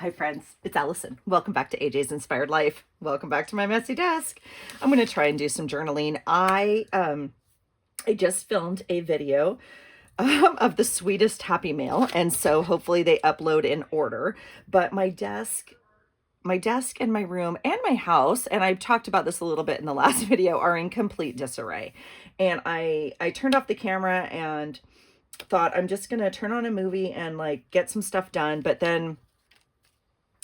Hi friends, it's Allison. Welcome back to AJ's Inspired Life. Welcome back to my messy desk. I'm going to try and do some journaling. I just filmed a video of the sweetest happy mail, and so hopefully they upload in order. But my desk and my room and my house, and I've talked about this a little bit in the last video, are in complete disarray. And I turned off the camera and thought I'm just going to turn on a movie and like get some stuff done, but then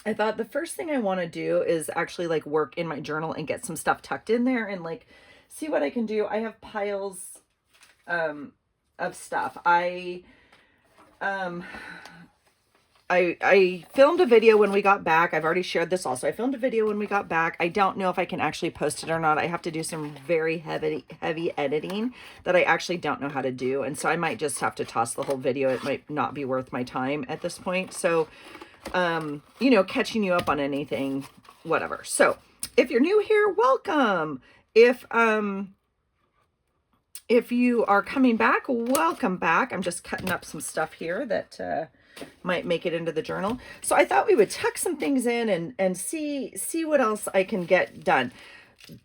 I thought the first thing I want to do is actually like work in my journal and get some stuff tucked in there and like see what I can do. I have piles of stuff. Um I filmed a video when we got back. I've already shared this also. I filmed a video when we got back. I don't know if I can actually post it or not. I have to do some very heavy editing that I actually don't know how to do. And so I might just have to toss the whole video. It might not be worth my time at this point. So catching you up on anything, whatever. So if you're new here, welcome. If you are coming back, welcome back. I'm just cutting up some stuff here that might make it into the journal. So I thought we would tuck some things in and see what else I can get done.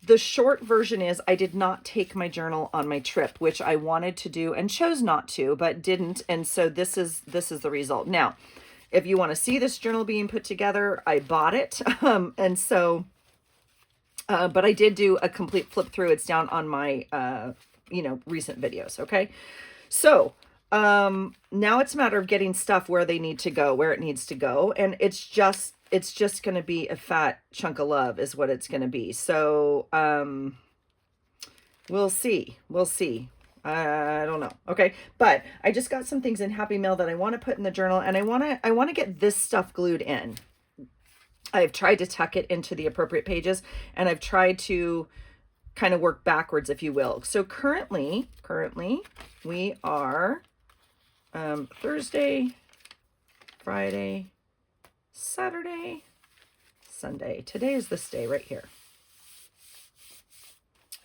The short version is I did not take my journal on my trip, which I wanted to do and chose not to, but didn't. And so this is the result. Now, if you want to see this journal being put together, I bought it. And so, but I did do a complete flip through. It's down on my, recent videos. Okay. So, now it's a matter of getting stuff where they need to go, where it needs to go. And it's just going to be a fat chunk of love is what it's going to be. So, we'll see. I don't know. Okay. But I just got some things in Happy Mail that I want to put in the journal, and I want to get this stuff glued in. I've tried to tuck it into the appropriate pages, and I've tried to kind of work backwards, if you will. So currently we are Thursday, Friday, Saturday, Sunday. Today is this day right here.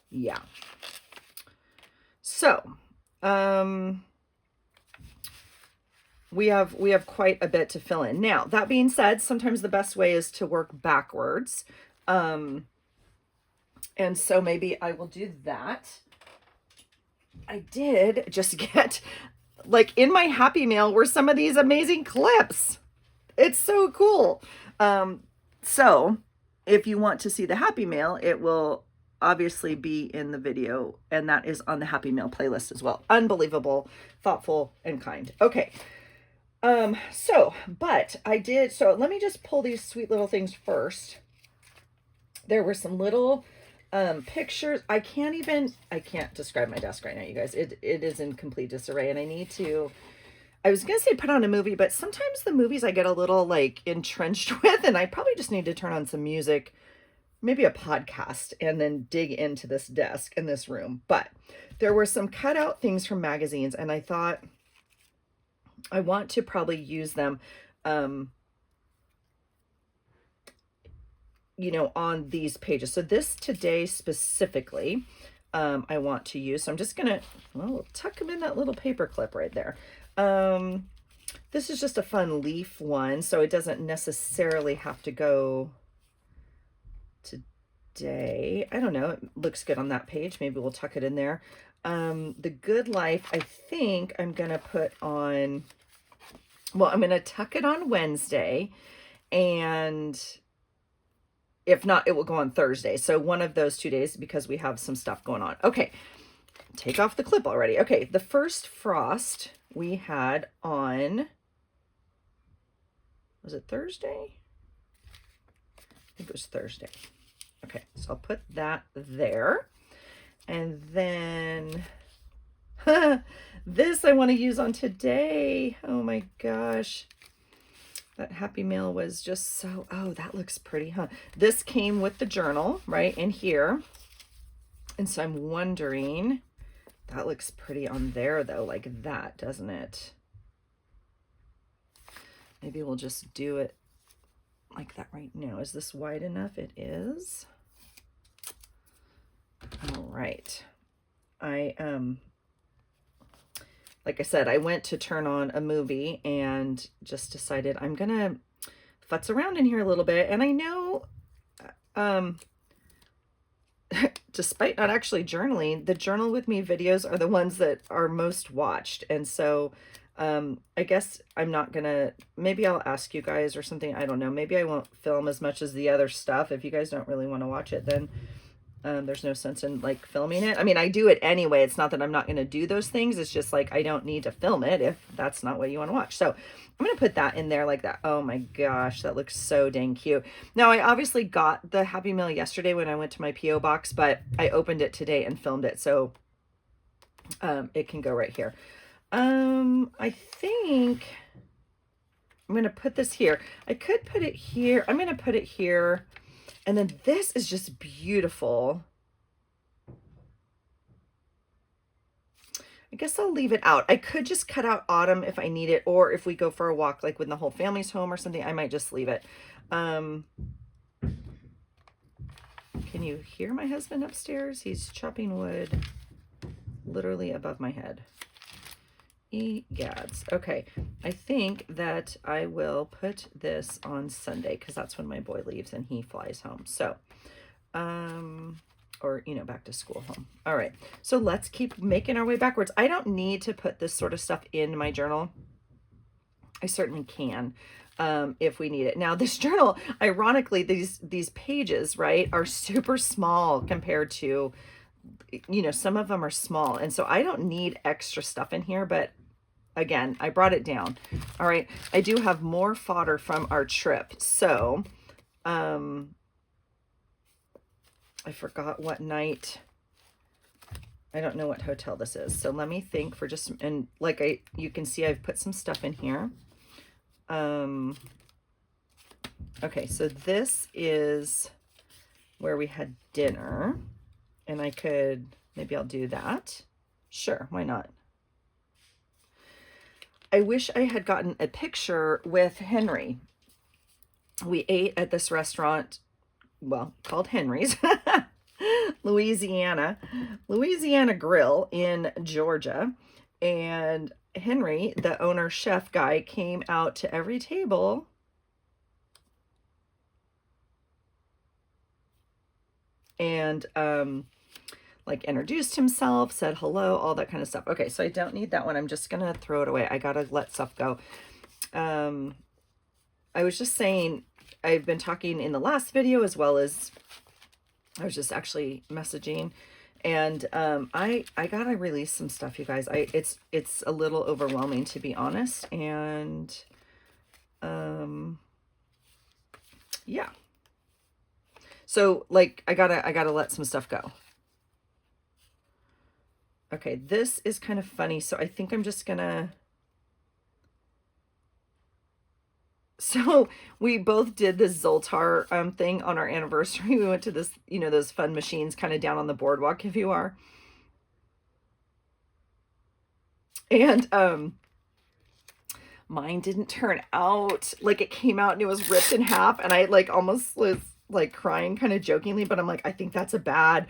Yeah. So, we have quite a bit to fill in. Now, that being said, sometimes the best way is to work backwards. And so maybe I will do that. I did just get, like, in my Happy Mail were some of these amazing clips. It's so cool. So if you want to see the Happy Mail, it will obviously be in the video, and that is on the Happy Mail playlist as well. Unbelievable, thoughtful, and kind. Okay. So let me just pull these sweet little things first. There were some little pictures. I can't describe my desk right now, you guys. It is in complete disarray, and I was gonna say put on a movie, but sometimes the movies I get a little like entrenched with, and I probably just need to turn on some music, maybe a podcast, and then dig into this desk in this room. But there were some cutout things from magazines, and I thought I want to probably use them, on these pages. So this today specifically, I want to use. So I'm just going to, tuck them in that little paper clip right there. This is just a fun leaf one, so it doesn't necessarily have to go today. I don't know. It looks good on that page. Maybe we'll tuck it in there. The Good Life, I think I'm going to put on, I'm going to tuck it on Wednesday, and if not, it will go on Thursday. So one of those 2 days, because we have some stuff going on. Okay. Take off the clip already. Okay. The first frost we had on, was it Thursday? I think it was Thursday. Okay. So I'll put that there. And then this I want to use on today. Oh my gosh. That Happy Mail was just so, that looks pretty, huh? This came with the journal right in here. And so I'm wondering, that looks pretty on there though, like that, doesn't it? Maybe we'll just do it like that right now. Is this wide enough? It is. All right. Like I said, I went to turn on a movie and just decided I'm going to futz around in here a little bit. And I know, despite not actually journaling, the journal with me videos are the ones that are most watched. And so I guess I'm not gonna, maybe I'll ask you guys or something. I don't know. Maybe I won't film as much as the other stuff. If you guys don't really want to watch it, then there's no sense in like filming it. I mean, I do it anyway. It's not that I'm not going to do those things. It's just like, I don't need to film it if that's not what you want to watch. So I'm going to put that in there like that. Oh my gosh, that looks so dang cute. Now, I obviously got the Happy Mail yesterday when I went to my P.O. box, but I opened it today and filmed it. So it can go right here. I think I'm going to put this here. I could put it here. I'm going to put it here. And then this is just beautiful. I guess I'll leave it out. I could just cut out autumn if I need it, or if we go for a walk like when the whole family's home or something, I might just leave it. Can you hear my husband upstairs? He's chopping wood literally above my head. Egads. Okay, I think that I will put this on Sunday because that's when my boy leaves and he flies home. So, or, you know, back to school home. All right, so let's keep making our way backwards. I don't need to put this sort of stuff in my journal. I certainly can if we need it. Now, this journal, ironically, these pages, right, are super small compared to, you know, some of them are small. And so I don't need extra stuff in here, but again, I brought it down. All right. I do have more fodder from our trip. So, I forgot what night. I don't know what hotel this is. So let me think for just, and like you can see, I've put some stuff in here. Okay. So this is where we had dinner. And I could, maybe I'll do that. Sure, why not? I wish I had gotten a picture with Henry. We ate at this restaurant, well, called Henry's, Louisiana Grill in Georgia. And Henry, the owner chef guy, came out to every table and like introduced himself, said hello, all that kind of stuff. Okay, so I don't need that one. I'm just gonna throw it away. I gotta let stuff go. I was just saying, I've been talking in the last video as well as I was just actually messaging, and I gotta release some stuff, you guys. It's a little overwhelming, to be honest, and yeah. So like I gotta let some stuff go. Okay, this is kind of funny, so I think I'm just gonna... So we both did this Zoltar thing on our anniversary. We went to this, you know, those fun machines kind of down on the boardwalk, if you are. And mine didn't turn out like it came out and it was ripped in half, and I like almost was like crying kind of jokingly, but I'm like, I think that's a bad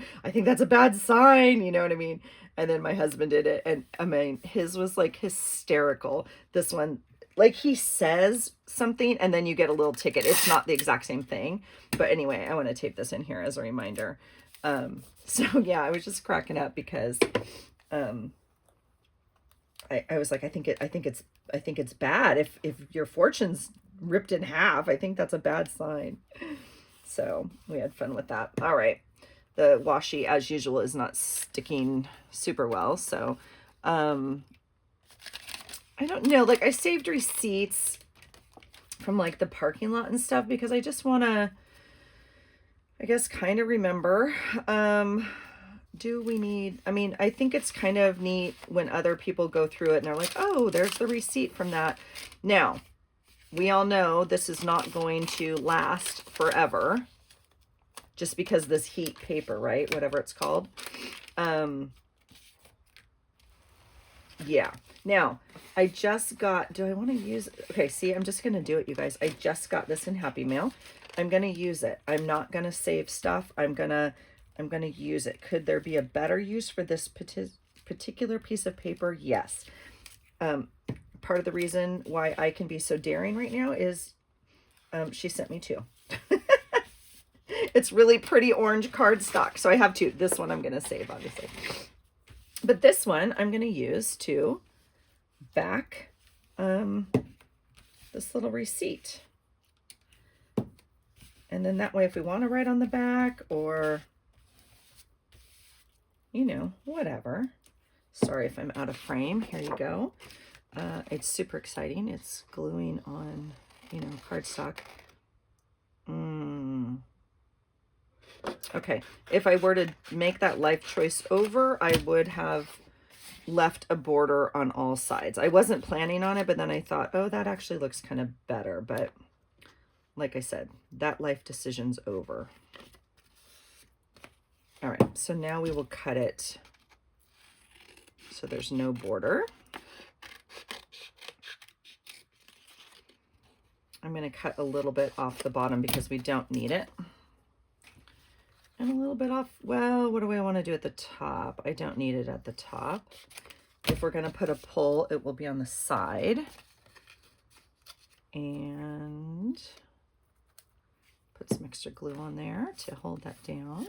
sign, you know what I mean? And then my husband did it, and I mean, his was like hysterical. This one, like, he says something and then you get a little ticket. It's not the exact same thing, but anyway, I want to tape this in here as a reminder. So yeah, I was just cracking up because I was like, I think it's bad if your fortune's ripped in half. I think that's a bad sign. So we had fun with that. All right. The washi, as usual, is not sticking super well. So, I don't know, like I saved receipts from like the parking lot and stuff because I just want to, I guess, kind of remember. Do we need, I mean, I think it's kind of neat when other people go through it and they're like, oh, there's the receipt from that. Now, we all know this is not going to last forever just because this heat paper, right? Whatever it's called. Yeah. Now, I just got, do I want to use, okay, see, I'm just going to do it, you guys. I just got this in Happy Mail. I'm going to use it. I'm not going to save stuff. I'm going to use it. Could there be a better use for this particular piece of paper? Yes. Part of the reason why I can be so daring right now is She sent me two. It's really pretty orange cardstock. So I have two. This one I'm going to save, obviously. But this one I'm going to use to back this little receipt. And then that way, if we want to write on the back or, you know, whatever. Sorry if I'm out of frame. Here you go. It's super exciting. It's gluing on, you know, cardstock. Okay, if I were to make that life choice over, I would have left a border on all sides. I wasn't planning on it, but then I thought, oh, that actually looks kind of better. But like I said, that life decision's over. All right, so now we will cut it so there's no border. I'm going to cut a little bit off the bottom because we don't need it. And a little bit off, well, what do I want to do at the top? I don't need it at the top. If we're going to put a pull, it will be on the side. And put some extra glue on there to hold that down.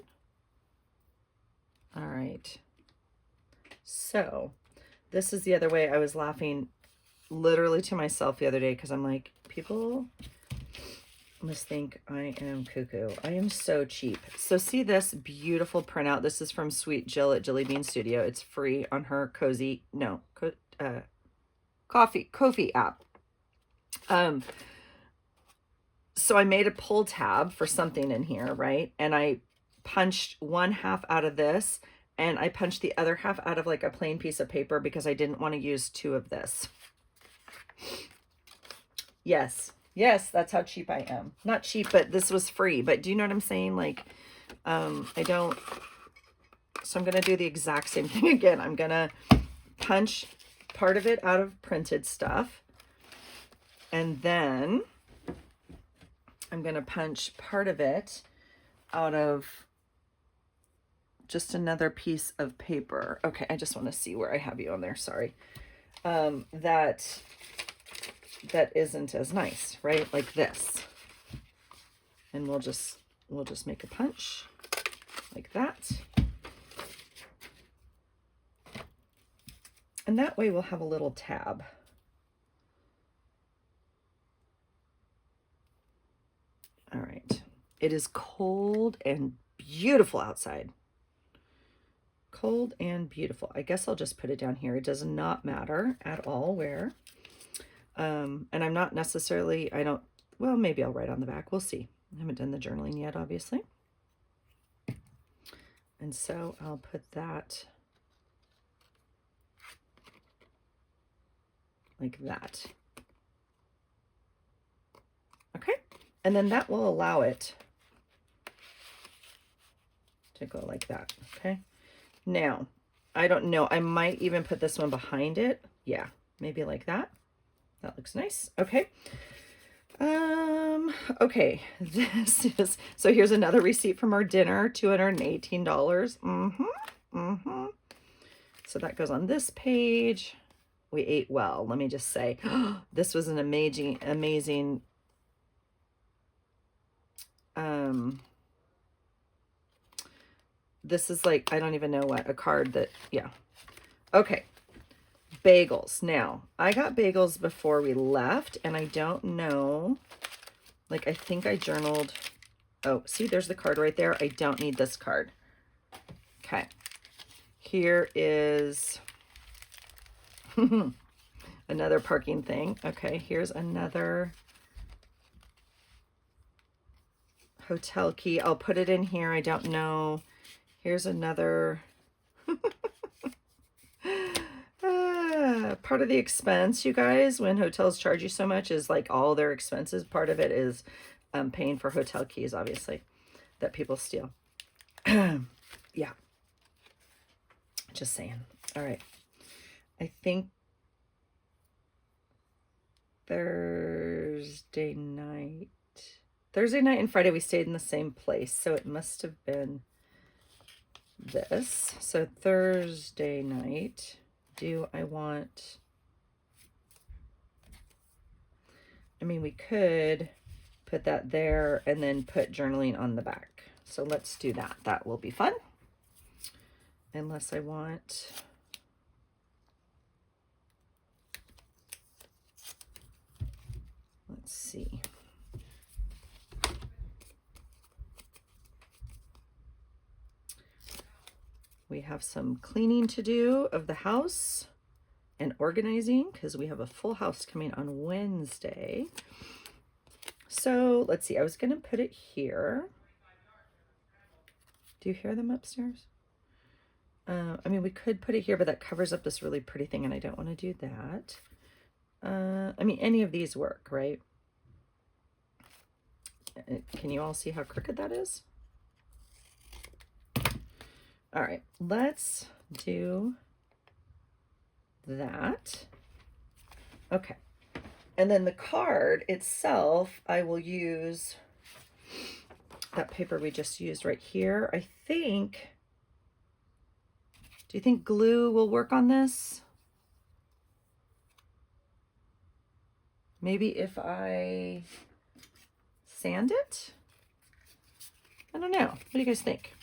All right. So this is the other way. I was laughing literally to myself the other day because I'm like, people must think I am cuckoo. I am so cheap. So see this beautiful printout. This is from Sweet Jill at Jilly Bean Studio. It's free on her Ko-fi app. So I made a pull tab for something in here, right? And I punched one half out of this and I punched the other half out of like a plain piece of paper because I didn't want to use two of this. Yes, that's how cheap I am. Not cheap, but this was free. But do you know what I'm saying? Like, I don't, so I'm going to do the exact same thing again. I'm going to punch part of it out of printed stuff. And then I'm going to punch part of it out of just another piece of paper. Okay, I just want to see where I have you on there. Sorry. That isn't as nice, right? Like this. And we'll just make a punch like that. And that way we'll have a little tab. All right. It is cold and beautiful outside. Cold and beautiful. I guess I'll just put it down here. It does not matter at all where. And I'm not necessarily, well, maybe I'll write on the back. We'll see. I haven't done the journaling yet, obviously. And so I'll put that like that. Okay. And then that will allow it to go like that. Okay. Now, I don't know. I might even put this one behind it. Yeah, maybe like that. That looks nice. Okay. Okay. This is, so here's another receipt from our dinner, $218. So that goes on this page. We ate well. Let me just say, this was an amazing, this is like, I don't even know what, a card that, yeah. Okay. Bagels. Now, I got bagels before we left, and I don't know, like, I think I journaled, oh, see, there's the card right there. I don't need this card. Okay. Here is another parking thing. Okay, here's another hotel key. I'll put it in here. I don't know. Here's another part of the expense, you guys, when hotels charge you so much, is like all their expenses. Part of it is paying for hotel keys, obviously, that people steal. Yeah. Just saying. All right. I think Thursday night and Friday we stayed in the same place, so it must have been this. So Thursday night, we could put that there, and then put journaling on the back. So let's do that. That will be fun. Unless I want... Let's see. We have some cleaning to do of the house and organizing because we have a full house coming on Wednesday. So let's see, I was going to put it here. Do you hear them upstairs? I mean, we could put it here, but that covers up this really pretty thing, and I don't want to do that. I mean, any of these work, right? Can you all see how crooked that is? All right, let's do that. Okay. And then the card itself, I will use that paper we just used right here. I think, do you think glue will work on this? Maybe if I sand it? I don't know. What do you guys think?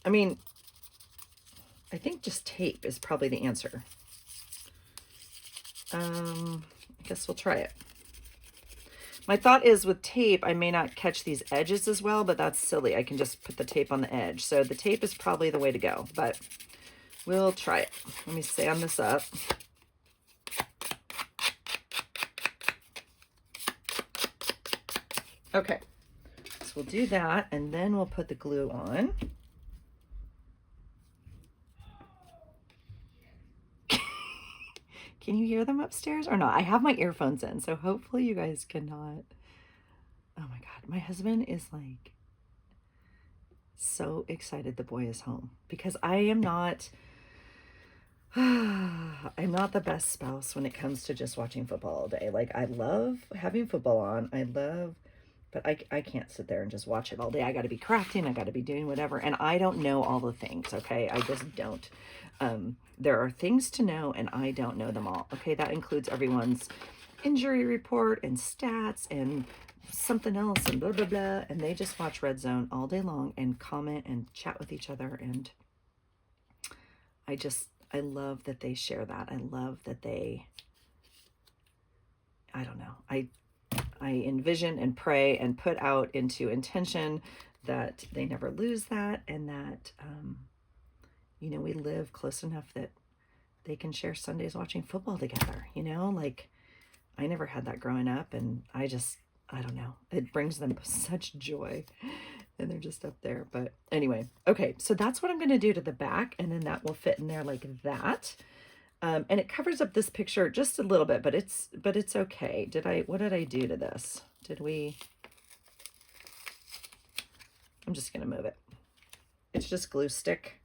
I mean, I think just tape is probably the answer. I guess we'll try it. My thought is with tape, I may not catch these edges as well, but that's silly. I can just put the tape on the edge. So the tape is probably the way to go, but we'll try it. Let me sand this up. Okay, so we'll do that, and then we'll put the glue on. Can you hear them upstairs or not? I have my earphones in, so hopefully you guys cannot. Oh my God, my husband is like so excited the boy is home because I am not, I'm not the best spouse when it comes to just watching football all day. Like I love having football on. But I can't sit there and just watch it all day. I got to be crafting. I got to be doing whatever. And I don't know all the things, okay? I just don't. There are things to know, and I don't know them all, okay? That includes everyone's injury report and stats and something else and blah, blah, blah. And they just watch Red Zone all day long and comment and chat with each other. And I love that they share that. I love that they, I don't know. I envision and pray and put out into intention that they never lose that, and that, you know, we live close enough that they can share Sundays watching football together, you know, like I never had that growing up, and I don't know, it brings them such joy, and they're just up there. But anyway, okay, so that's what I'm going to do to the back, and then that will fit in there like that. And it covers up this picture just a little bit, but it's okay. What did I do to this? I'm just going to move it. It's just glue stick.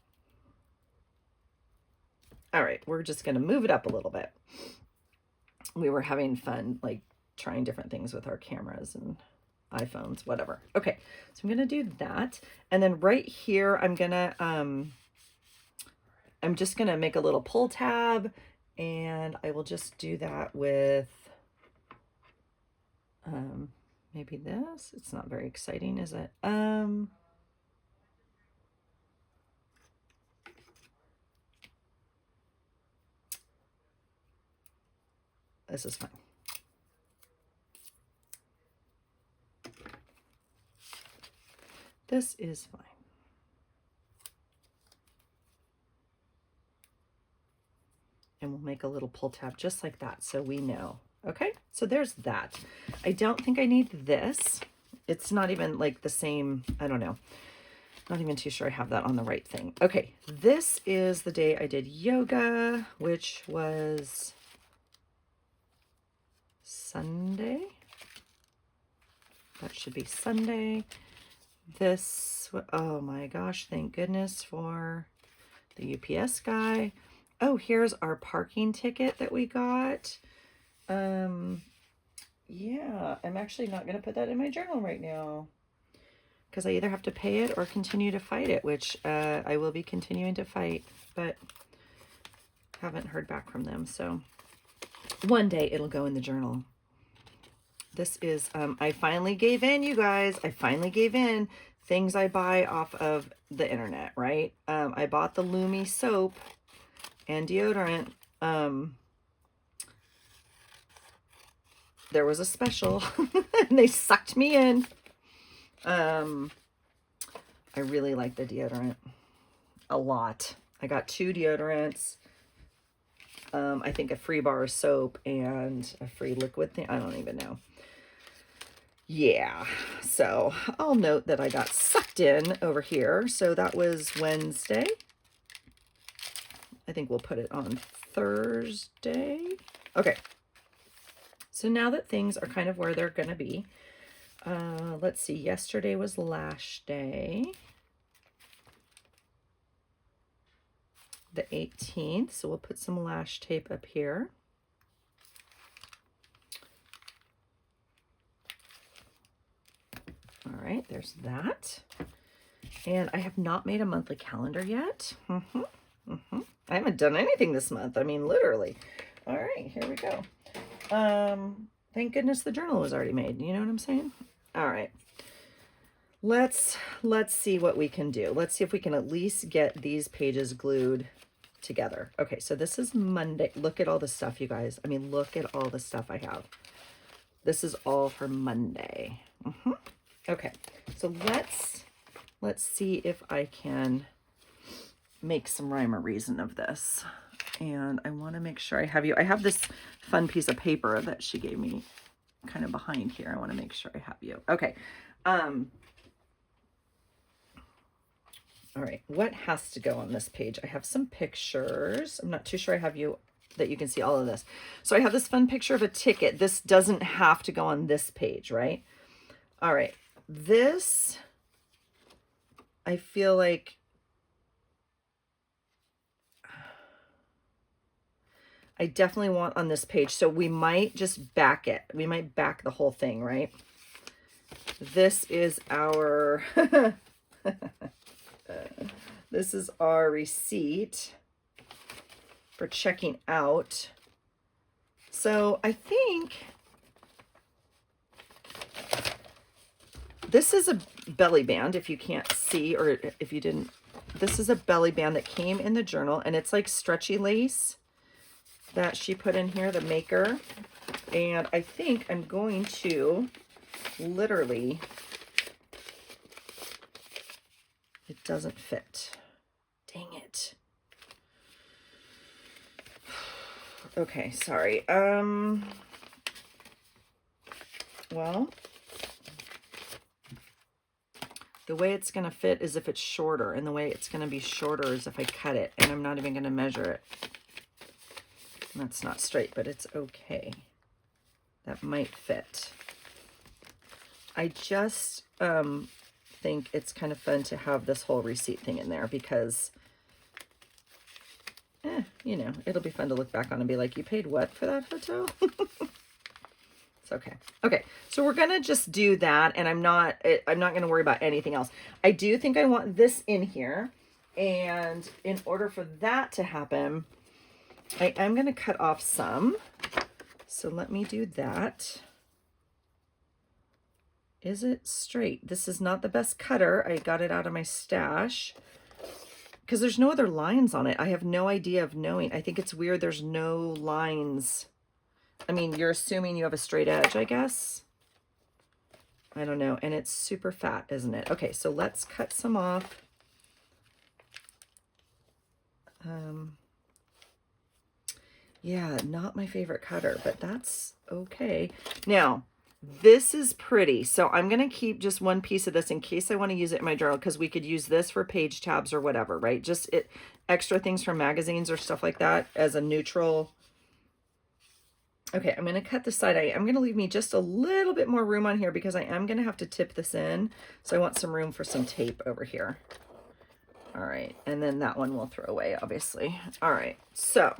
All right, we're just going to move it up a little bit. We were having fun, like trying different things with our cameras and iPhones, whatever. Okay, so I'm going to do that. And then right here, I'm just going to make a little pull tab, and I will just do that with maybe this. It's not very exciting, is it? This is fine. This is fine. And we'll make a little pull tab just like that so we know. Okay, so there's that. I don't think I need this. It's not even like the same, I don't know. Not even too sure I have that on the right thing. Okay, this is the day I did yoga, which was Sunday. That should be Sunday. This, oh my gosh, thank goodness for the UPS guy. Oh, here's our parking ticket that we got. Yeah, I'm actually not going to put that in my journal right now because I either have to pay it or continue to fight it, which I will be continuing to fight, but haven't heard back from them. So one day it'll go in the journal. This is, I finally gave in, you guys. I finally gave in. Things I buy off of the internet, right? I bought the Lumi soap and deodorant. There was a special and they sucked me in. I really like the deodorant a lot. I got 2 deodorants. I think a free bar of soap and a free liquid thing. I don't even know. Yeah, so I'll note that I got sucked in over here. So that was Wednesday. I think we'll put it on Thursday. Okay. So now that things are kind of where they're going to be, let's see. Yesterday was lash day. The 18th. So we'll put some lash tape up here. All right, there's that. And I have not made a monthly calendar yet. I haven't done anything this month. I mean, literally. All right, here we go. Thank goodness the journal was already made. You know what I'm saying? All right. Let's see what we can do. Let's see if we can at least get these pages glued together. Okay, so this is Monday. Look at all the stuff, you guys. I mean, look at all the stuff I have. This is all for Monday. Okay, so let's see if I can make some rhyme or reason of this. And I want to make sure I have you. I have this fun piece of paper that she gave me kind of behind here. I want to make sure I have you. Okay. All right. What has to go on this page? I have some pictures. I'm not too sure I have you that you can see all of this. So I have this fun picture of a ticket. This doesn't have to go on this page, right? All right. This, I feel like I definitely want on this page. So we might just back it. We might back the whole thing, right? This is our, this is our receipt for checking out. So I think this is a belly band, if you can't see, or if you didn't, this is a belly band that came in the journal, and it's like stretchy lace that she put in here, the maker. And I think I'm going to literally, it doesn't fit. Dang it. Okay, sorry. Well, the way it's going to fit is if it's shorter, and the way it's going to be shorter is if I cut it, and I'm not even going to measure it. That's not straight, but it's okay. That might fit. I just think it's kind of fun to have this whole receipt thing in there because, you know, it'll be fun to look back on and be like, you paid what for that hotel? It's okay. Okay, so we're gonna just do that, and I'm not gonna worry about anything else. I do think I want this in here, and in order for that to happen, I am gonna cut off some. So let me do that. Is it straight? This is not the best cutter. I got it out of my stash because there's no other lines on it. I have no idea of knowing. I think it's weird there's no lines. I mean, you're assuming you have a straight edge, I guess. I don't know. And it's super fat, isn't it? Okay, so let's cut some off. Yeah, not my favorite cutter, but that's okay. Now, this is pretty. So I'm going to keep just one piece of this in case I want to use it in my journal, because we could use this for page tabs or whatever, right? Just extra things from magazines or stuff like that as a neutral. Okay, I'm going to cut the side. I'm going to leave me just a little bit more room on here because I am going to have to tip this in. So I want some room for some tape over here. All right, and then that one we'll throw away, obviously. All right, so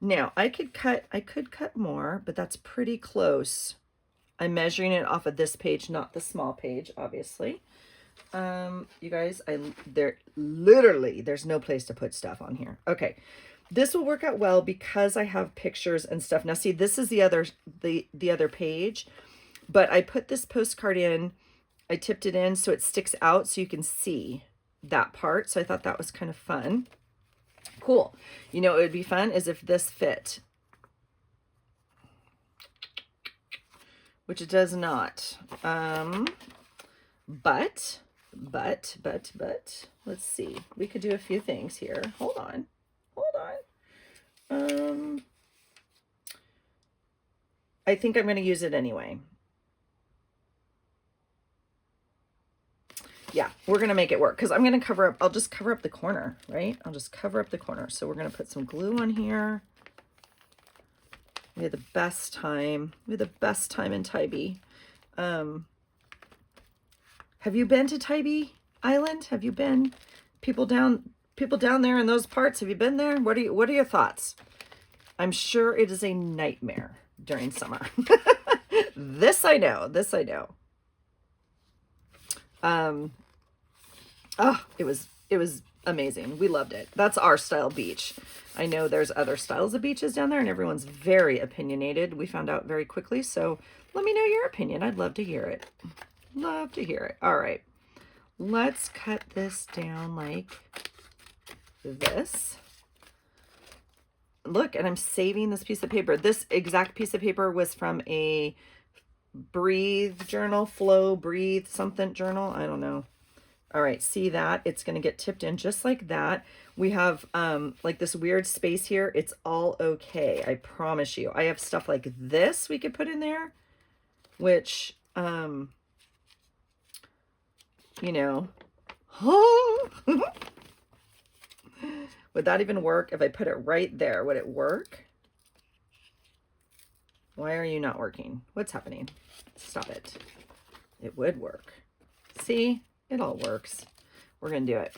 now I could cut more, but that's pretty close. I'm measuring it off of this page, not the small page, obviously. You guys, there's no place to put stuff on here. Okay, This will work out well because I have pictures and stuff. Now see, this is the other page, but I put this postcard in, I tipped it in so it sticks out so you can see that part. So I thought that was kind of fun. Cool. You know, it would be fun is if this fit, which it does not. But, let's see. We could do a few things here. Hold on. I think I'm going to use it anyway. Yeah, we're going to make it work because I'm going to cover up, I'll just cover up the corner, right? I'll just cover up the corner. So we're going to put some glue on here. We had the best time. We had the best time in Tybee. Have you been to Tybee Island? Have you been? People down there in those parts, have you been there? What are your thoughts? I'm sure it is a nightmare during summer. This I know. Oh, it was amazing. We loved it. That's our style beach. I know there's other styles of beaches down there and everyone's very opinionated. We found out very quickly. So let me know your opinion. I'd love to hear it. Love to hear it. All right. Let's cut this down like this. Look, and I'm saving this piece of paper. This exact piece of paper was from a Breathe journal, Flow, Breathe something journal. I don't know. All right, see that? It's going to get tipped in just like that. We have like this weird space here. It's all okay. I promise you. I have stuff like this we could put in there, which, you know, would that even work? If I put it right there, would it work? Why are you not working? What's happening? Stop it. It would work. See? It all works. We're going to do it.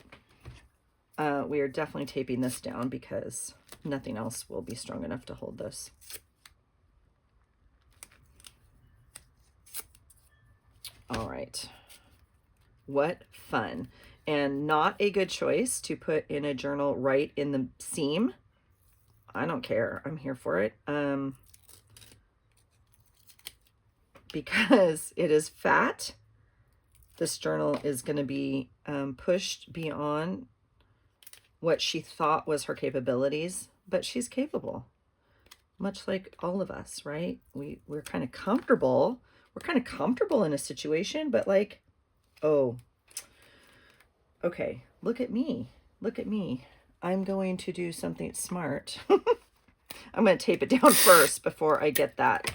We are definitely taping this down because nothing else will be strong enough to hold this. All right. What fun. And not a good choice to put in a journal right in the seam. I don't care. I'm here for it. Because it is fat. This journal is going to be pushed beyond what she thought was her capabilities, but she's capable, much like all of us, right? We're kind of comfortable. We're kind of comfortable in a situation, but like, oh, okay, look at me. Look at me. I'm going to do something smart. I'm going to tape it down first before I get that.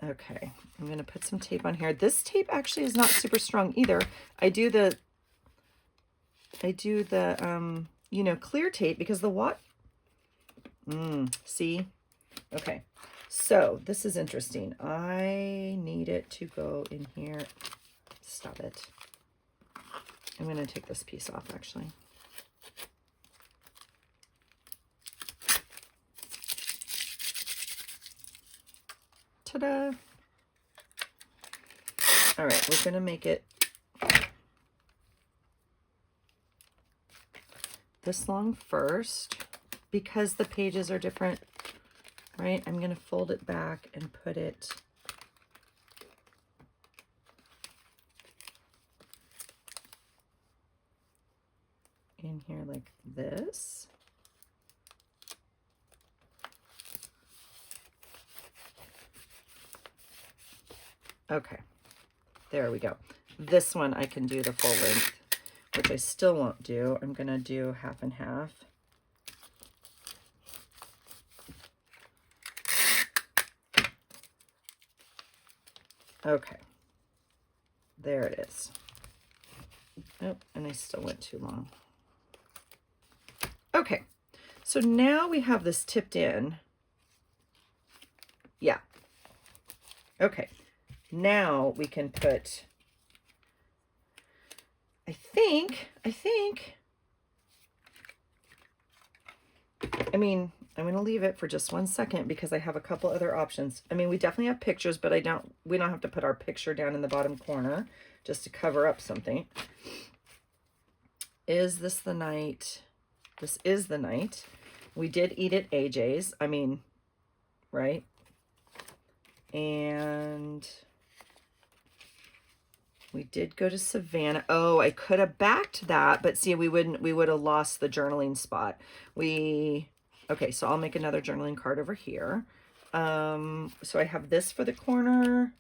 Okay, I'm going to put some tape on here. This tape actually is not super strong either. I do the you know, clear tape because the what? See? Okay, so this is interesting. I need it to go in here. Stop it. I'm going to take this piece off actually. Ta-da! All right, we're going to make it this long first because the pages are different, right? I'm going to fold it back and put it in here like this. Okay, there we go. This one I can do the full length, which I still won't do. I'm going to do half and half. Okay, there it is. Oh, and I still went too long. Okay, so now we have this tipped in. Yeah. Okay. Now we can put, I mean, I'm going to leave it for just 1 second because I have a couple other options. I mean, we definitely have pictures, but we don't have to put our picture down in the bottom corner just to cover up something. Is this the night? This is the night. We did eat at AJ's. I mean, right? And we did go to Savannah. Oh, I could have backed that, but see, we would have lost the journaling spot. Okay, so I'll make another journaling card over here. So I have this for the corner.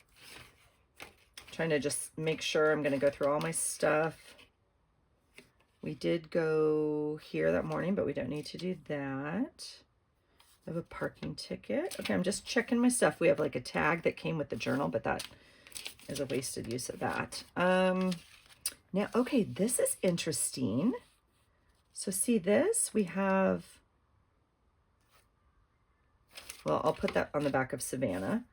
Trying to just make sure I'm going to go through all my stuff. We did go here that morning, but we don't need to do that. I have a parking ticket. Okay, I'm just checking my stuff. We have like a tag that came with the journal, but that is a wasted use of that. Now, okay, this is interesting. So see this? We have, well, I'll put that on the back of Savannah.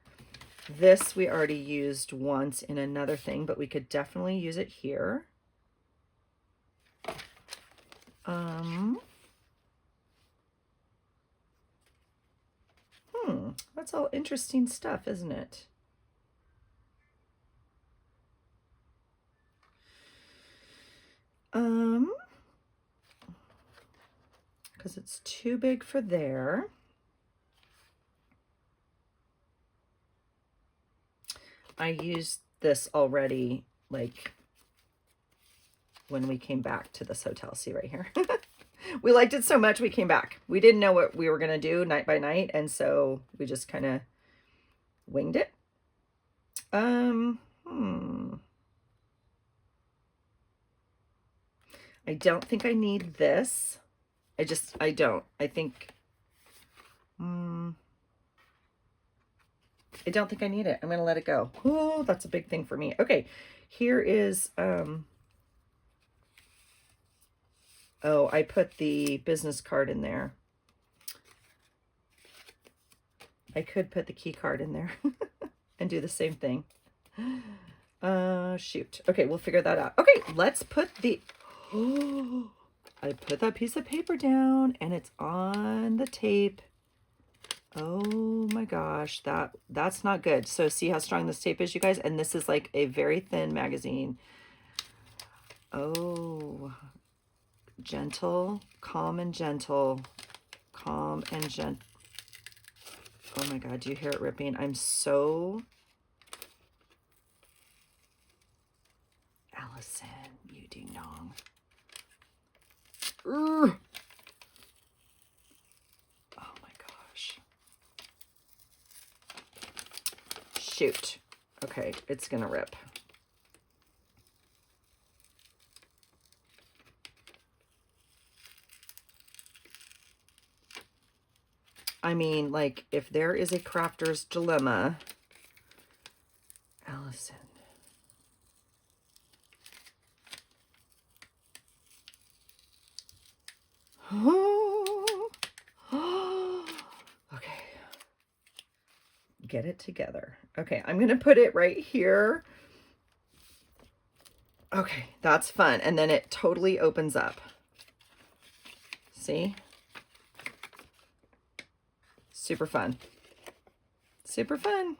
This we already used once in another thing, but we could definitely use it here. That's all interesting stuff, isn't it? Because it's too big for there. I used this already, like when we came back to this hotel. See right here. We liked it so much we came back. We didn't know what we were going to do night by night, and so we just kind of winged it. I don't think I need this. I don't. I think, I don't think I need it. I'm going to let it go. Oh, that's a big thing for me. Okay, here is, oh, I put the business card in there. I could put the key card in there and do the same thing. Shoot. Okay, we'll figure that out. Okay, let's put the, oh, I put that piece of paper down and it's on the tape. Oh my gosh, that's not good. So see how strong this tape is, you guys? And this is like a very thin magazine. Oh, gentle, calm and gentle, calm and gentle. Oh my God, do you hear it ripping? I'm so... Allison, you ding dong. Oh my gosh. Shoot. Okay, it's gonna rip. I mean, like, if there is a crafter's dilemma, Allison. Okay. Get it together. Okay, I'm going to put it right here. Okay, that's fun. And then it totally opens up. See? Super fun. Super fun.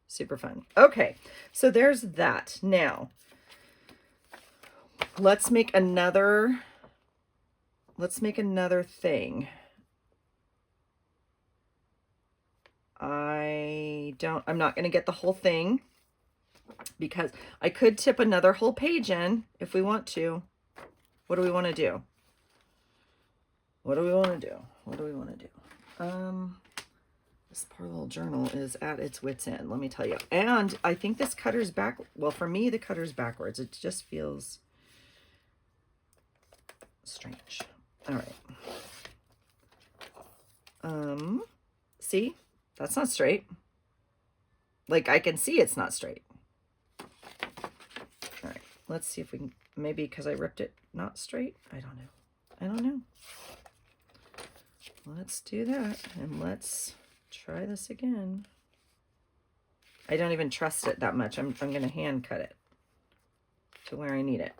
Super fun. Okay, so there's that. Now, let's make another thing. I'm not going to get the whole thing because I could tip another whole page in if we want to. What do we want to do? What do we want to do? What do we want to do? This poor little journal is at its wit's end, let me tell you. And I think this cutter's back. Well, for me, the cutter's backwards. It just feels strange. All right. See, that's not straight. Like, I can see it's not straight. All right, let's see if we can, maybe because I ripped it not straight. I don't know. I don't know. Let's do that and let's try this again. I don't even trust it that much. I'm going to hand cut it to where I need it.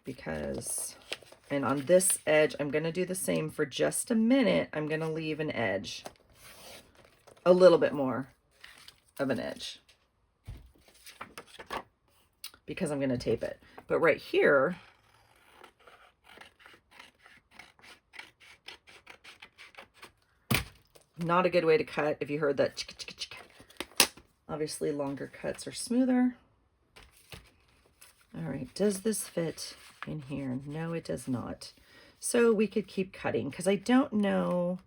Because, and on this edge, I'm going to do the same for just a minute. I'm going to leave an edge, a little bit more of an edge. because I'm going to tape it. But right here, not a good way to cut. If you heard that, obviously longer cuts are smoother. All right, does this fit in here? No, it does not. So we could keep cutting because I don't know,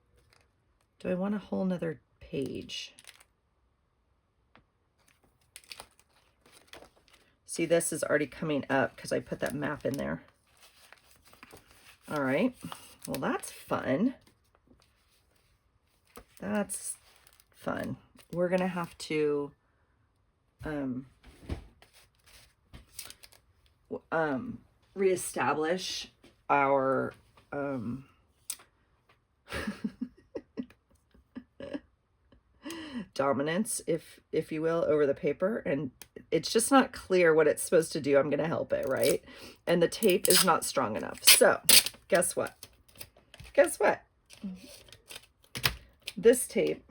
do I want a whole nother page? See, this is already coming up because I put that map in there. All right, well, that's fun. That's fun. We're gonna have to reestablish our dominance, if you will, over the paper, and it's just not clear what it's supposed to do. I'm going to help it, right? And the tape is not strong enough. So guess what? Guess what? This tape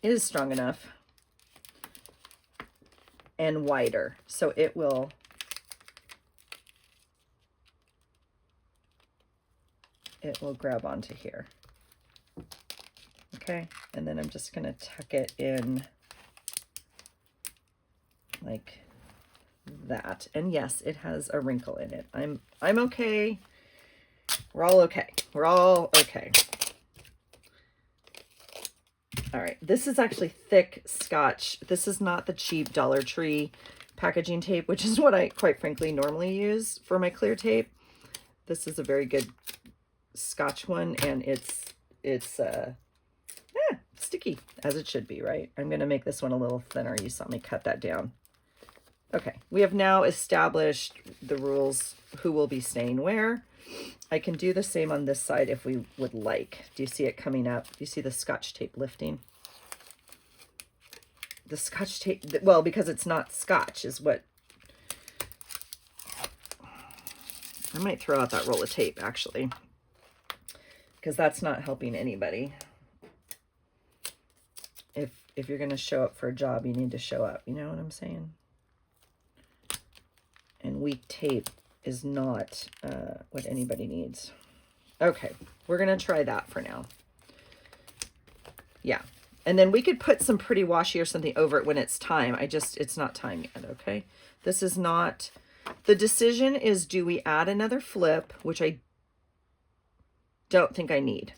is strong enough and wider, so it will grab onto here. Okay, and then I'm just going to tuck it in like that. And yes, it has a wrinkle in it. I'm okay. We're all okay. We're all okay. All right, this is actually thick Scotch. This is not the cheap Dollar Tree packaging tape, which is what I, quite frankly, normally use for my clear tape. This is a very good Scotch one, and it's sticky, as it should be, right? I'm going to make this one a little thinner. You saw me cut that down. Okay, we have now established the rules, who will be staying where. I can do the same on this side if we would like. Do you see it coming up? Do you see the Scotch tape lifting? The Scotch tape, well, because it's not Scotch is what. I might throw out that roll of tape, actually, because that's not helping anybody. If you're going to show up for a job, you need to show up. You know what I'm saying? And weak tape is not what anybody needs. Okay, we're going to try that for now. Yeah. And then we could put some pretty washi or something over it when it's time. It's not time yet, okay? This is not, the decision is, do we add another flip, which I don't think I need,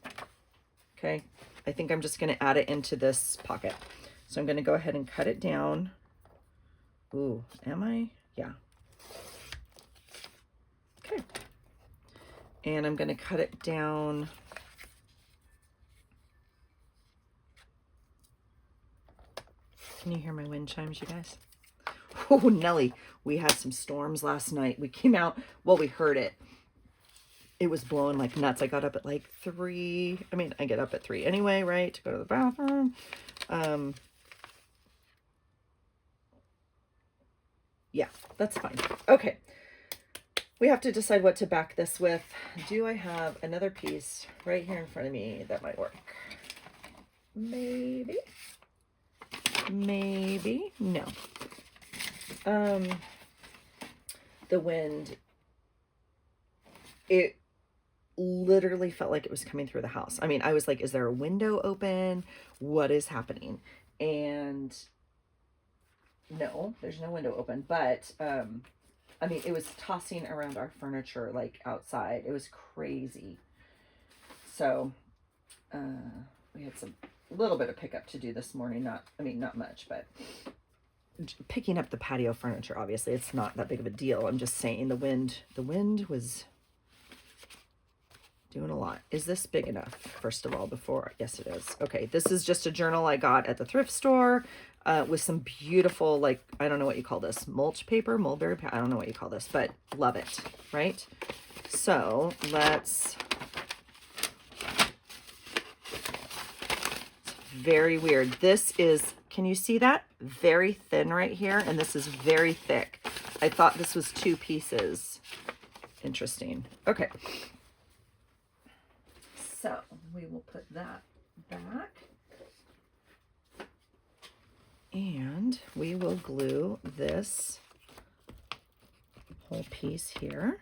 okay? I think I'm just going to add it into this pocket. So I'm going to go ahead and cut it down. Ooh, am I? Yeah. Okay. And I'm going to cut it down. Can you hear my wind chimes, you guys? Oh, Nelly, we had some storms last night. We came out, well, we heard it. It was blowing like nuts. I got up at like 3. I mean, I get up at 3 anyway, right? To go to the bathroom. Yeah, that's fine. Okay. We have to decide what to back this with. Do I have another piece right here in front of me that might work? Maybe. Maybe. No. The wind, it literally felt like it was coming through the house. I mean, I was like, is there a window open? What is happening? And no, there's no window open, but I mean, it was tossing around our furniture like outside. It was crazy. So we had some little bit of pickup to do this morning. Not much, but picking up the patio furniture, obviously it's not that big of a deal. I'm just saying the wind was doing a lot. Is this big enough, first of all, before? Yes, it is. Okay, this is just a journal I got at the thrift store with some beautiful, like, I don't know what you call this, mulch paper, mulberry paper, I don't know what you call this, but love it, right? So let's, very weird. This is, can you see that? Very thin right here, and this is very thick. I thought this was 2 pieces. Interesting. Okay. So we will put that back. And we will glue this whole piece here.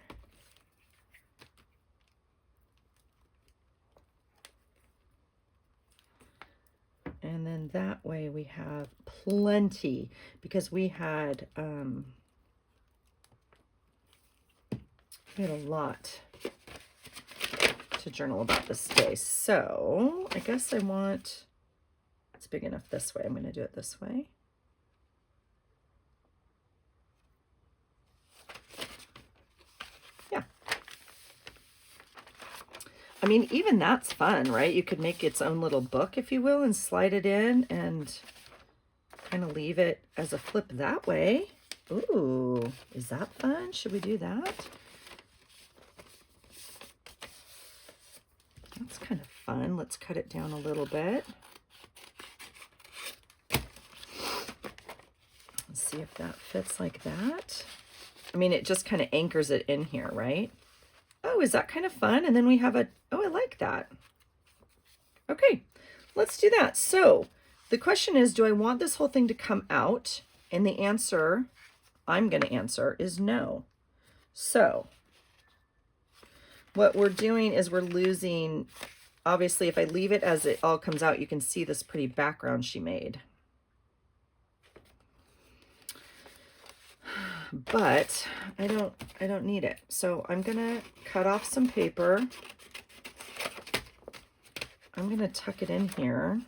And then that way we have plenty, because we had a lot to journal about this day. So I guess I want, it's big enough this way. I'm going to do it this way. Yeah. I mean, even that's fun, right? You could make its own little book, if you will, and slide it in and kind of leave it as a flip that way. Ooh, is that fun? Should we do that? That's kind of fun. Let's cut it down a little bit. Let's see if that fits like that. I mean, it just kind of anchors it in here, right? Oh, is that kind of fun? And then we have a, oh, I like that. Okay, let's do that. So the question is, do I want this whole thing to come out? And the answer I'm going to answer is no. So what we're doing is we're losing, obviously, if I leave it as it all comes out, you can see this pretty background she made. But I don't need it. So I'm gonna cut off some paper. I'm gonna tuck it in here.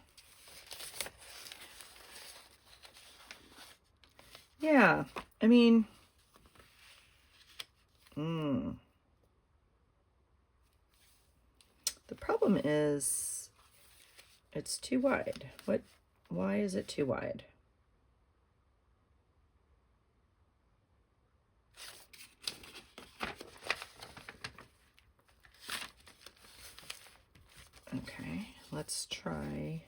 Yeah, I mean, the problem is it's too wide. Why is it too wide? Okay, let's try.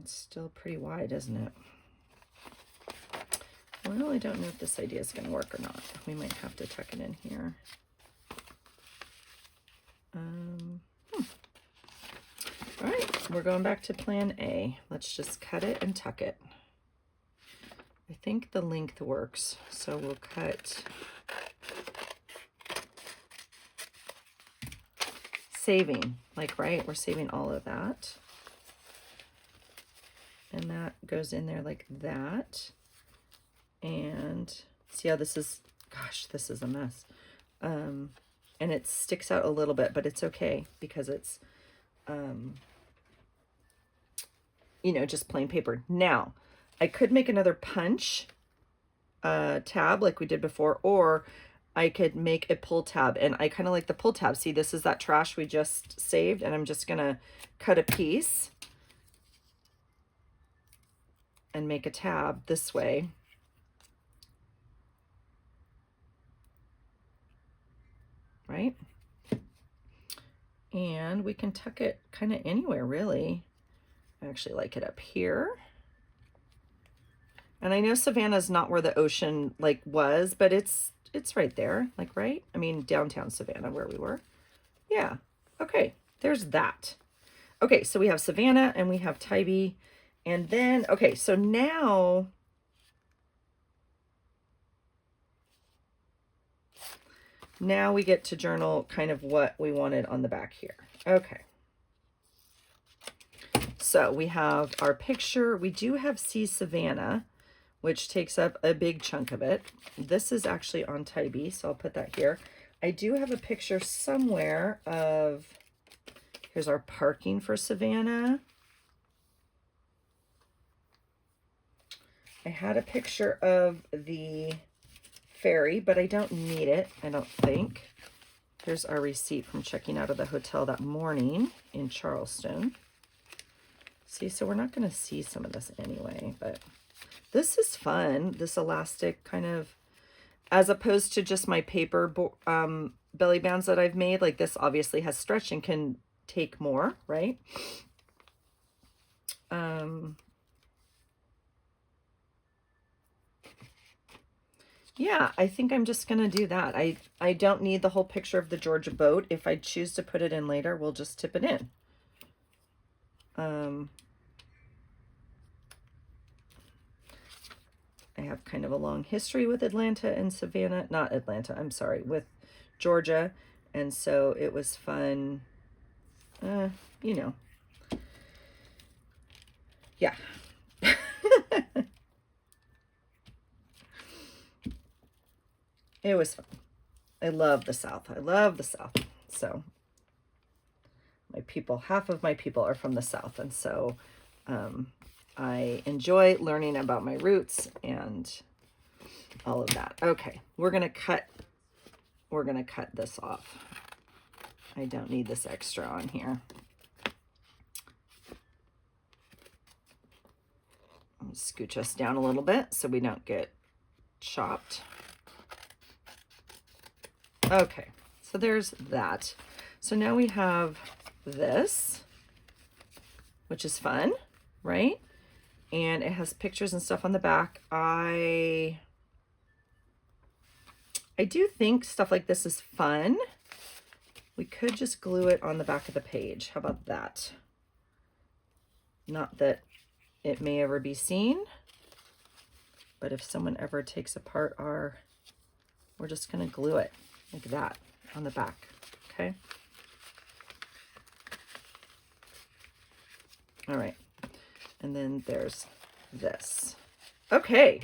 It's still pretty wide, isn't it? Well, I don't know if this idea is going to work or not. We might have to tuck it in here. All right, we're going back to plan A. Let's just cut it and tuck it. I think the length works, so we'll cut. Saving, like, right? We're saving all of that. And that goes in there like that. And see how this is, gosh, this is a mess. And it sticks out a little bit, but it's okay because it's, you know, just plain paper. Now, I could make another punch tab like we did before, or I could make a pull tab, and I kind of like the pull tab. See, this is that trash we just saved, and I'm just gonna cut a piece and make a tab this way. Right? And we can tuck it kind of anywhere, really. I actually like it up here. And I know Savannah's not where the ocean like was, but it's right there, like, right? I mean, downtown Savannah where we were. Yeah. Okay. There's that. Okay. So we have Savannah and we have Tybee. And then, okay. So now we get to journal kind of what we wanted on the back here. Okay. So we have our picture. We do have See Savannah, which takes up a big chunk of it. This is actually on Tybee, so I'll put that here. I do have a picture somewhere of, here's our parking for Savannah. I had a picture of the ferry, but I don't need it, I don't think. Here's our receipt from checking out of the hotel that morning in Charleston. See, so we're not going to see some of this anyway, but this is fun, this elastic kind of, as opposed to just my paper belly bands that I've made. Like, this obviously has stretch and can take more, right? Yeah, I think I'm just going to do that. I don't need the whole picture of the Georgia boat. If I choose to put it in later, we'll just tip it in. I have kind of a long history with Atlanta and Savannah, not Atlanta, I'm sorry, with Georgia. And so it was fun, you know, yeah. It was fun. I love the South. I love the South. So my people, half of my people are from the South. And so I enjoy learning about my roots and all of that. Okay, we're gonna cut this off. I don't need this extra on here. I'll scooch us down a little bit so we don't get chopped. Okay, so there's that. So now we have this, which is fun, right? And it has pictures and stuff on the back. I do think stuff like this is fun. We could just glue it on the back of the page. How about that? Not that it may ever be seen, but if someone ever takes apart we're just gonna glue it like that on the back, okay? All right, and then there's this. Okay,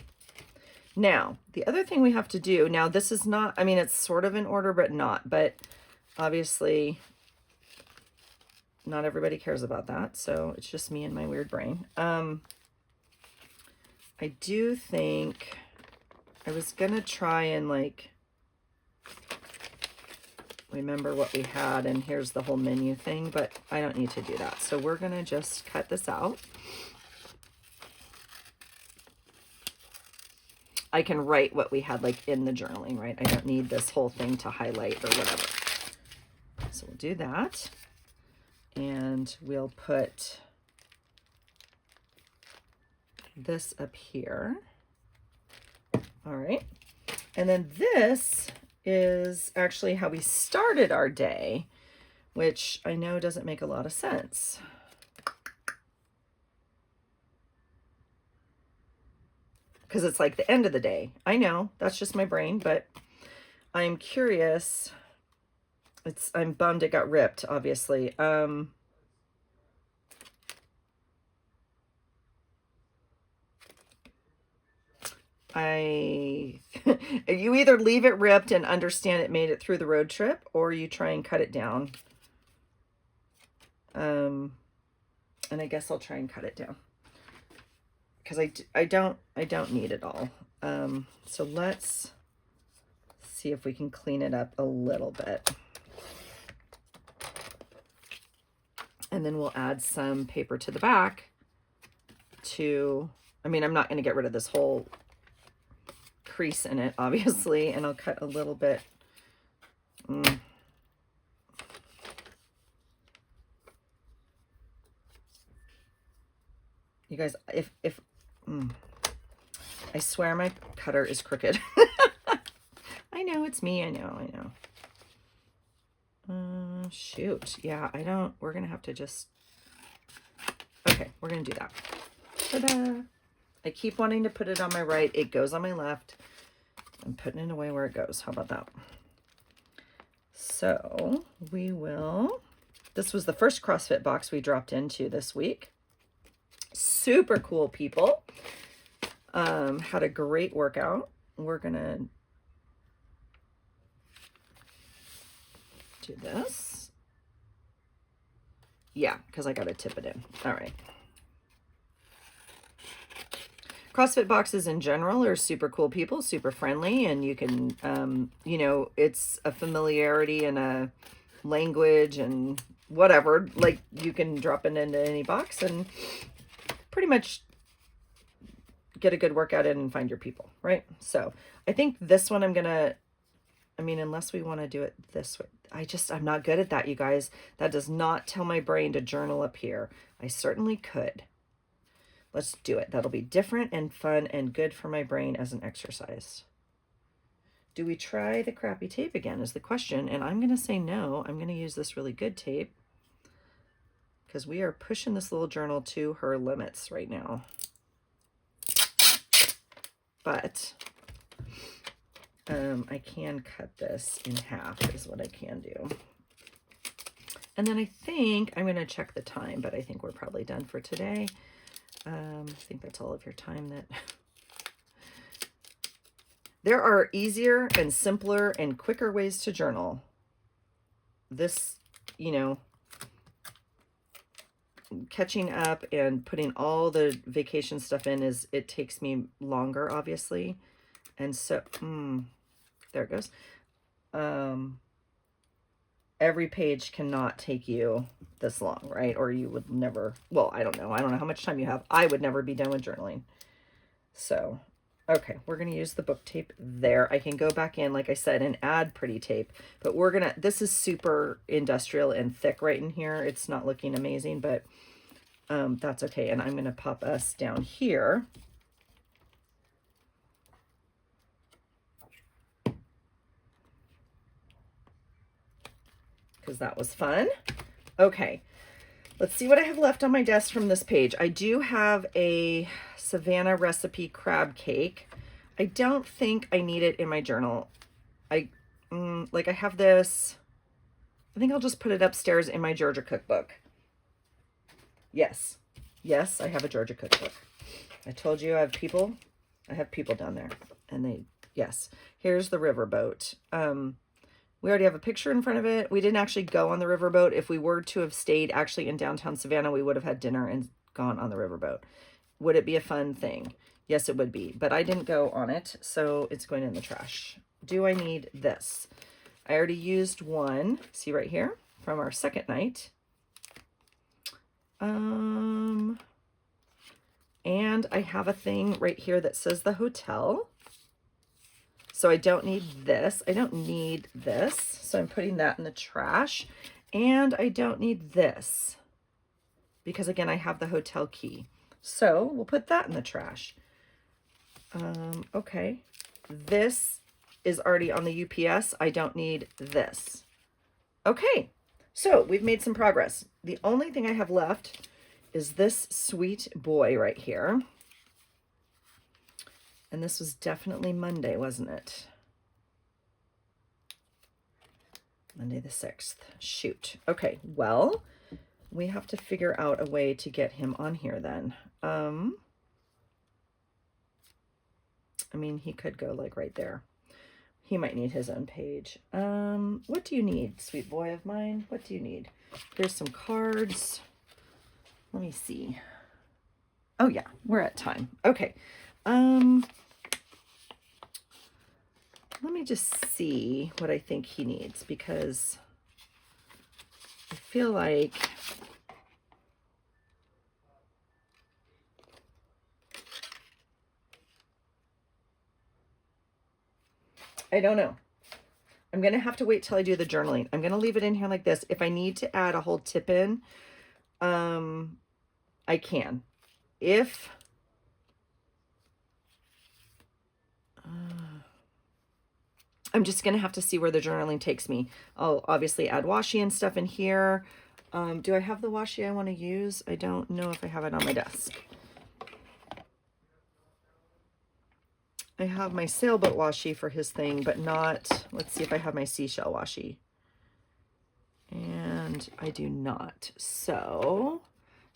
now the other thing we have to do, now this is not, I mean, it's sort of in order, but not, but obviously not everybody cares about that, so it's just me and my weird brain. I do think I was gonna try and like remember what we had, and here's the whole menu thing, but I don't need to do that. So we're gonna just cut this out. I can write what we had like in the journaling, right? I don't need this whole thing to highlight or whatever. So we'll do that. And we'll put this up here. All right. And then this is actually how we started our day, which I know doesn't make a lot of sense. Because it's like the end of the day. I know, that's just my brain, but I'm curious. I'm bummed it got ripped, obviously. You either leave it ripped and understand it made it through the road trip, or you try and cut it down. And I guess I'll try and cut it down because I don't need it all. So let's see if we can clean it up a little bit. And then we'll add some paper to the back to, I mean, I'm not going to get rid of this whole crease in it, obviously, and I'll cut a little bit. You guys, if I swear my cutter is crooked. I know, it's me. I know. Shoot. Yeah, we're going to have to just, okay, we're going to do that. Ta-da. I keep wanting to put it on my right. It goes on my left. I'm putting it away where it goes. How about that? So we will, this was the first CrossFit box we dropped into this week. Super cool people. Had a great workout. We're going to do this. Yeah, because I got to tip it in. All right. CrossFit boxes in general are super cool people, super friendly, and you can, you know, it's a familiarity and a language and whatever. Like, you can drop it into any box and pretty much get a good workout in and find your people, right? So I think this one I'm gonna, I mean, unless we want to do it this way, I'm not good at that, you guys. That does not tell my brain to journal up here. I certainly could. Let's do it. That'll be different and fun and good for my brain as an exercise. Do we try the crappy tape again is the question. And I'm going to say no. I'm going to use this really good tape because we are pushing this little journal to her limits right now. but I can cut this in half is what I can do. And then I think I'm going to check the time, but I think we're probably done for today. I think that's all of your time that... There are easier and simpler and quicker ways to journal. This, you know, catching up and putting all the vacation stuff in it takes me longer, obviously. And so, there it goes. Every page cannot take you this long, right? Or you would never, well, I don't know. I don't know how much time you have. I would never be done with journaling. So, okay, we're going to use the book tape there. I can go back in, like I said, and add pretty tape, but we're going to, this is super industrial and thick right in here. It's not looking amazing, but that's okay. And I'm going to pop us down here. Because that was fun. Okay, let's see what I have left on my desk from this page. I do have a Savannah recipe crab cake. I don't think I need it in my journal. I have this. I think I'll just put it upstairs in my Georgia cookbook. Yes, I have a Georgia cookbook. I told you I have people down there, and they, yes. Here's the riverboat. We already have a picture in front of it. We didn't actually go on the riverboat. If we were to have stayed actually in downtown Savannah, we would have had dinner and gone on the riverboat. Would it be a fun thing? Yes, it would be, but I didn't go on it, so it's going in the trash. Do I need this? I already used one, see right here, from our second night. And I have a thing right here that says the hotel. So I don't need this. I don't need this. So I'm putting that in the trash. And I don't need this because, again, I have the hotel key. So we'll put that in the trash. Okay. This is already on the UPS. I don't need this. Okay. So we've made some progress. The only thing I have left is this sweet boy right here. And this was definitely Monday, wasn't it? Monday the 6th. Shoot. Okay, well, we have to figure out a way to get him on here then. I mean, he could go like right there. He might need his own page. What do you need, sweet boy of mine? What do you need? Here's some cards. Let me see. Oh yeah, we're at time. Okay. Let me just see what I think he needs, because I feel like I don't know. I'm going to have to wait till I do the journaling. I'm going to leave it in here like this. If I need to add a whole tip in, I can. If I'm just going to have to see where the journaling takes me. I'll obviously add washi and stuff in here. Do I have the washi I want to use? I don't know if I have it on my desk. I have my sailboat washi for his thing, but not, let's see if I have my seashell washi. And I do not. So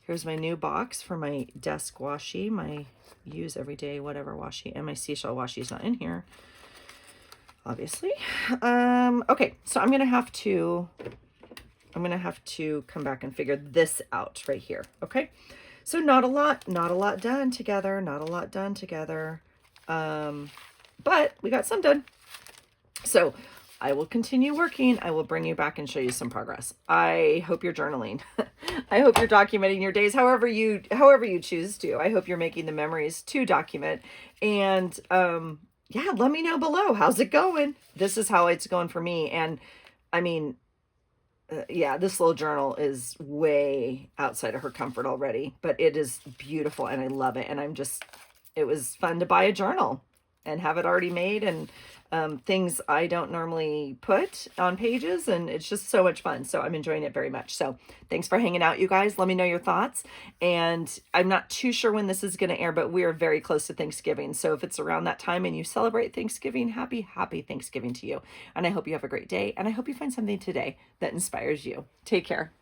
here's my new box for my desk washi, my use everyday whatever washi, and my seashell washi is not in here, obviously. Okay, so I'm gonna have to come back and figure this out right here. Okay, so not a lot done together, but we got some done. So I will continue working. I will bring you back and show you some progress. I hope you're journaling. I hope you're documenting your days however you choose to. I hope you're making the memories to document. And yeah, let me know below. How's it going? This is how it's going for me. And I mean, yeah, this little journal is way outside of her comfort already, but it is beautiful and I love it. And it was fun to buy a journal and have it already made. And things I don't normally put on pages, and it's just so much fun. So I'm enjoying it very much. So thanks for hanging out, you guys. Let me know your thoughts. And I'm not too sure when this is going to air, but we are very close to Thanksgiving. So if it's around that time and you celebrate Thanksgiving, happy Thanksgiving to you. And I hope you have a great day. And I hope you find something today that inspires you. Take care.